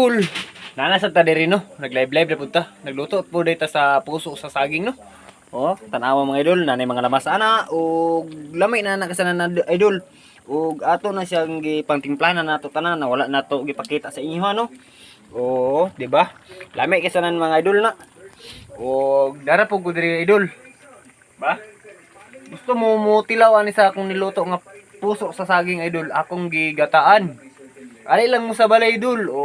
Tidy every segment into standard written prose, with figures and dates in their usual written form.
school. Nana sa ta diri no. Nag-live na punta. Nagluto po dito sa puso sa saging no. Oh, tanawa mga idol, nanay mga lamas ana ug lamay na nakasanan na idol. Ug ato na siyang gipangtimplahan nato tanan na wala nato gipakita sa inyo no. Oh, di ba? Lamay kasanan mga idol na. Ug dara po gud diri idol. Ba? Gusto mo tilaw ani sa akong niluto nga puso sa saging idol, akong gigataan. Ali lang mo sa balay idol o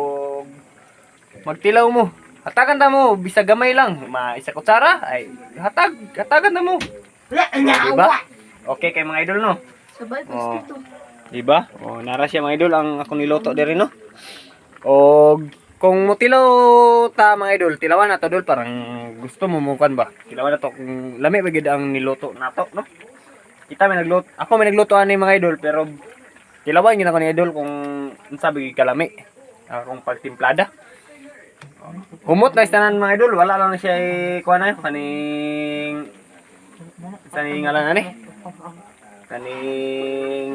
magtilaw mo. Hatagan ta mo, bisa gamay lang. Isa kutsara ay hatagan ta mo. Diba? Okay kay mga idol no. Sabay ko Oh, dito. diba? Oh, nara siya mga idol ang akong niluto diri no. Og kung mutilaw ta mga idol, tilawan na to dol parang gusto mo mukan ba? Tilawan na to kung lami ba gid ang niluto nato no. Kita may nagluto, ako may nagluto ani mga idol pero tilawan gyud ako ni idol kung unsa ba kalami. Akong pagtimplada. Humot na istanan mga idol, wala lang siya kuha na kaning ngalan ani. Kaning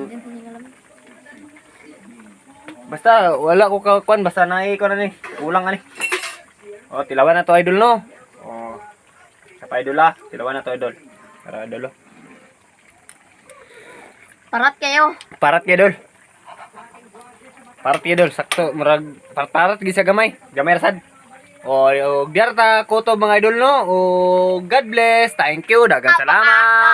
basta wala ko kuan basta naay ko na ni ulang ani. Oh, tilawan na to idol no. Oh. Sa pa idol tilawan na to idol. Para idol. Parat kayo. Parat ya idol. Parat ya idol sakto murag parat gid sa gamay. Gamay ra sad. O, diarta ko to mga idol no. O, God bless. Thank you. Dagang salamat.